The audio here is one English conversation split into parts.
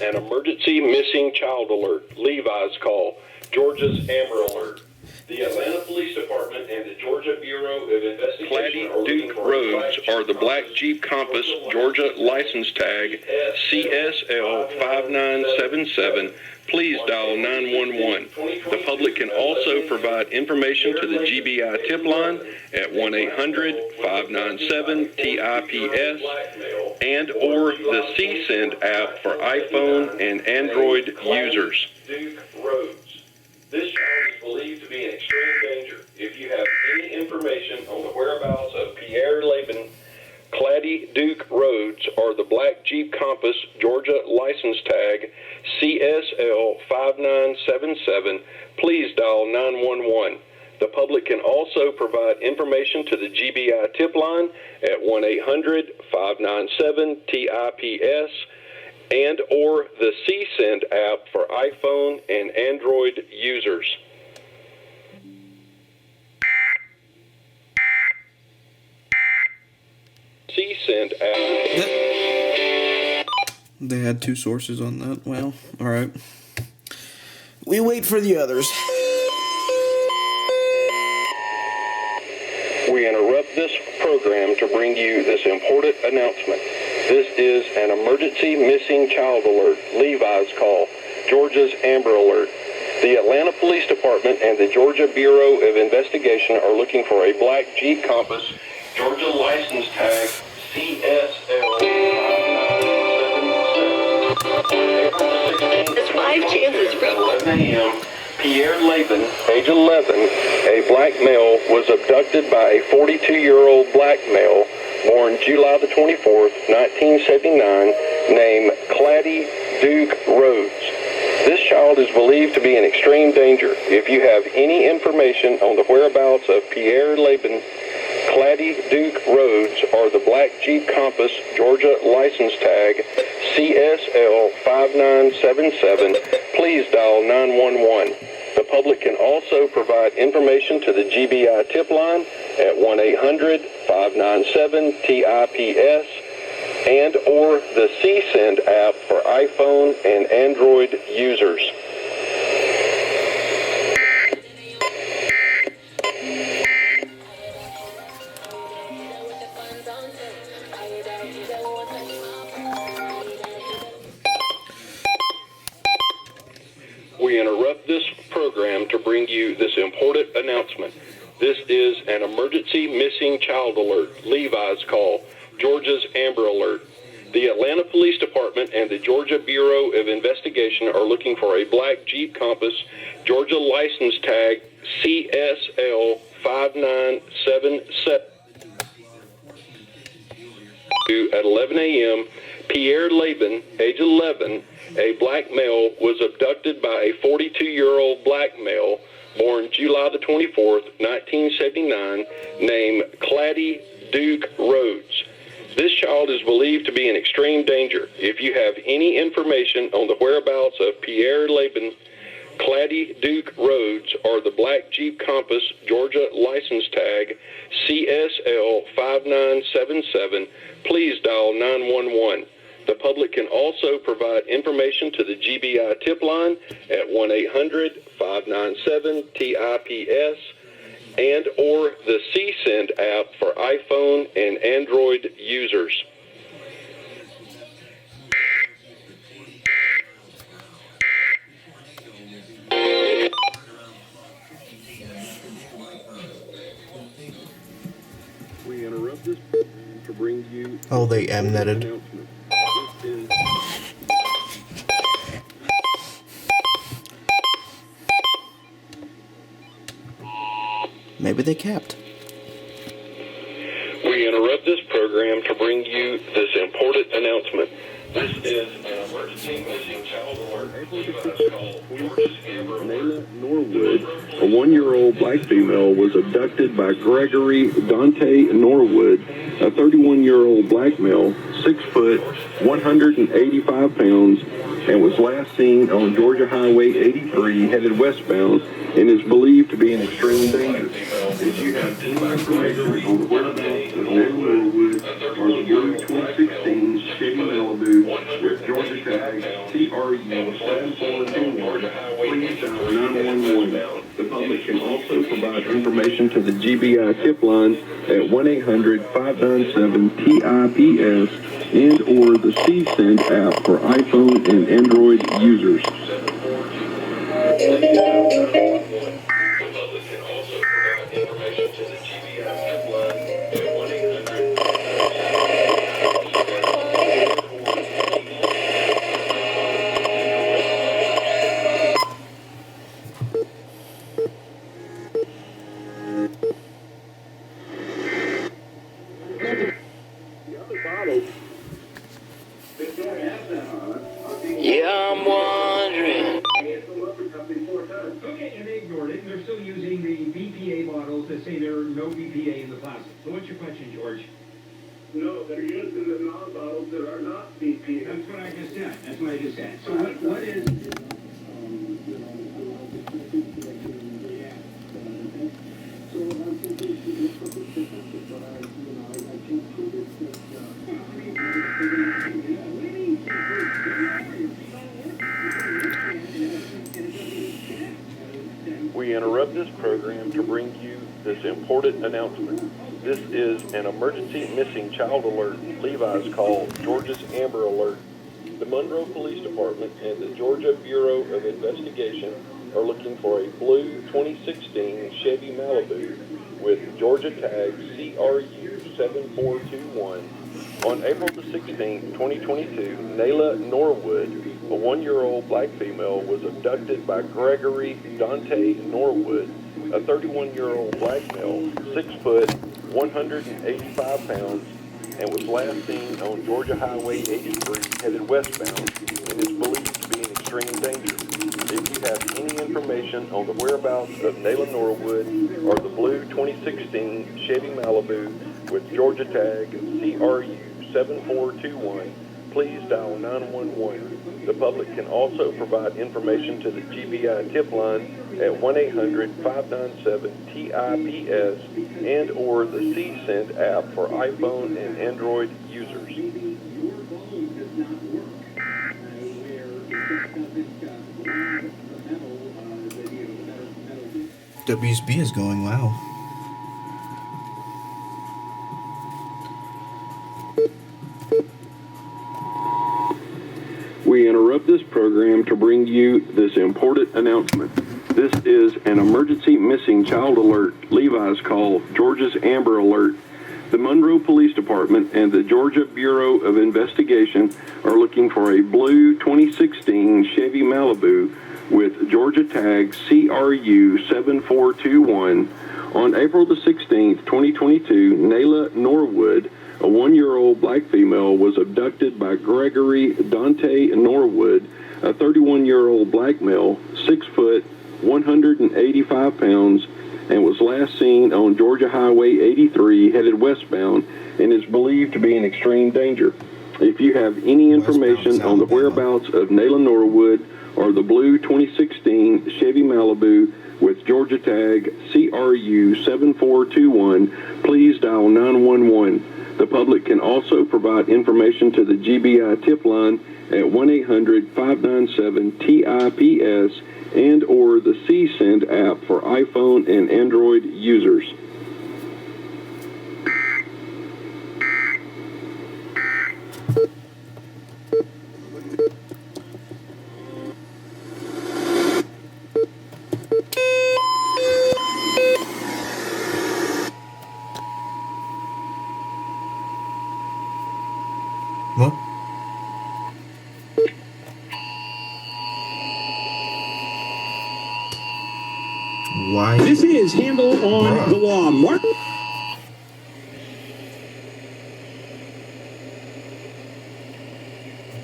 An emergency missing child alert. Levi's call. Georgia's Amber Alert. The Atlanta Police Department and the Georgia Bureau of Investigation Clady Duke Roads are the black Jeep Compass Georgia license tag CSL 5977. Please dial 911. The public can also provide information to the GBI tip line at 1-800-597-TIPS and or the CSend app for iPhone and Android users. Duke Roads. This child is believed to be in extreme danger. If you have any information on the whereabouts of Pierre Laban, Clady Duke Roads, or the black Jeep Compass Georgia license tag CSL 5977, please dial 911. The public can also provide information to the GBI tip line at 1-800-597-TIPS and or the CSend app for iPhone and Android users. CSend app. They had two sources on that. Well, all right. We wait for the others. We interrupt this program to bring you this important announcement. This is an emergency missing child alert. Levi's call. Georgia's Amber Alert. The Atlanta Police Department and the Georgia Bureau of Investigation are looking for a black Jeep Compass Georgia license tag CSL 5977. There's 5 chances for 11 a.m. Pierre Laban, age 11, a black male, was abducted by a 42-year-old black male born July the 24th, 1979, named Clady Duke Roads. This child is believed to be in extreme danger. If you have any information on the whereabouts of Pierre Laban, Clady Duke Roads, or the black Jeep Compass Georgia license tag CSL 5977, please dial 911. The public can also provide information to the GBI tip line at 1-800-597-TIPS and or the CSend app for iPhone and Android users. We interrupt this program to bring you this important announcement. This is an emergency missing child alert. Levi's call. Georgia's Amber Alert. The Atlanta Police Department and the Georgia Bureau of Investigation are looking for a black Jeep Compass Georgia license tag CSL 5977. At 11 a.m., Pierre Laban, age 11, a black male, was abducted by a 42-year-old black male born July the 24th, 1979, named Clady Duke Roads. This child is believed to be in extreme danger. If you have any information on the whereabouts of Pierre Laban, Clady Duke Roads, or the black Jeep Compass Georgia license tag CSL 5977, please dial 911. The public can also provide information to the GBI tip line at 1-800-597-TIPS and or the CSend app for iPhone and Android users. We interrupt this program to bring you... Oh, they Mnetted. Maybe they capped. We interrupt this program to bring you this important announcement. This is an emergency missing child alert. Norwood, a 1-year-old black female, was abducted by Gregory Dante Norwood, a 31-year-old black male, 6 foot, 185 pounds, and was last seen on Georgia Highway 83 headed westbound and is believed to be in extreme danger. If you have any information on the whereabouts of Norwood or the 2016 Chevy Malibu with Georgia tag CRU7421. Please dial 911. The public can also provide information to the GBI tip line at 1-800-597-TIPS and or the C-Send app for iPhone and Android users. Yeah, I'm wondering. Okay, and they ignored it, and they're still using the BPA bottles that say there are no BPA in the plastic. So what's your question, George? No, they're using the non-bottles that are not BPA. That's what I just said. So what is... We interrupt this program to bring you this important announcement. This is an emergency missing child alert. Levi's call, Georgia's Amber Alert. The Monroe Police Department and the Georgia Bureau of Investigation are looking for a blue 2016 Chevy Malibu with Georgia tag CRU7421. On April the 16th, 2022, Nayla Norwood, a 1-year-old black female, was abducted by Gregory Dante Norwood, a 31-year-old black male, 6 foot, 185 pounds, and was last seen on Georgia Highway 83 headed westbound and is believed to be in extreme danger. If you have any information on the whereabouts of Nayla Norwood or the blue 2016 Chevy Malibu with Georgia tag CRU7421, please dial 911. The public can also provide information to the GBI tip line at 1-800-597-TIPS and or the C-Send app for iPhone and Android users. WSB is going wow. We interrupt this program to bring you this important announcement. This is an emergency missing child alert. Levi's call, Georgia's Amber Alert. The Monroe Police Department and the Georgia Bureau of Investigation are looking for a blue 2016 Chevy Malibu with Georgia tag CRU7421. On April the 16th, 2022, Nayla Norwood, a 1-year-old black female, was abducted by Gregory Dante Norwood, a 31-year-old black male, 6 foot, 185 pounds, and was last seen on Georgia Highway 83 headed westbound and is believed to be in extreme danger. If you have any information on the whereabouts of Nayla Norwood or the blue 2016 Chevy Malibu with Georgia tag CRU7421, please dial 911. The public can also provide information to the GBI tip line at 1-800-597-TIPS and or the C-Send app for iPhone and Android users. What? Why? This is Handle on the Law. Mark.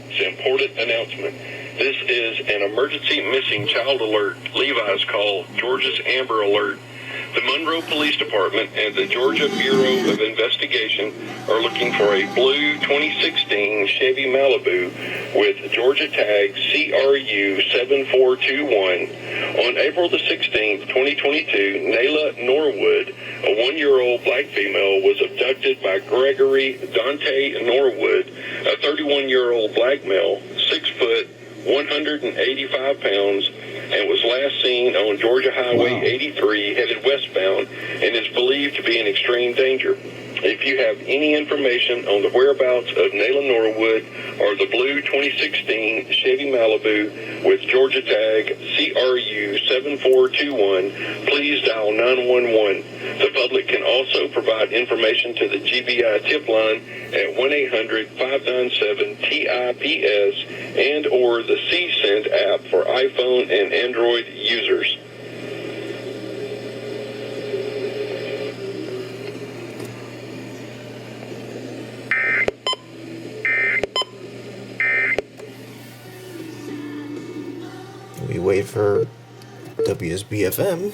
It's an important announcement. This is an emergency missing child alert. Levi's call, Georgia's Amber Alert. The Monroe Police Department and the Georgia Bureau of Investigation are looking for a blue 2016 Chevy Malibu with Georgia tag CRU 7421. On April the 16th, 2022, Nayla Norwood, a 1-year-old black female, was abducted by Gregory Dante Norwood, a 31-year-old black male, 6 foot, 185 pounds, and was last seen on Georgia Highway 83 headed westbound and is believed to be in extreme danger. If you have any information on the whereabouts of Nayla Norwood or the blue 2016 Chevy Malibu with Georgia tag CRU 7421, please dial 911. The public can also provide information to the GBI tip line at 1-800-597-TIPS and or the CSend app for iPhone and Android users. We wait for WSB-FM.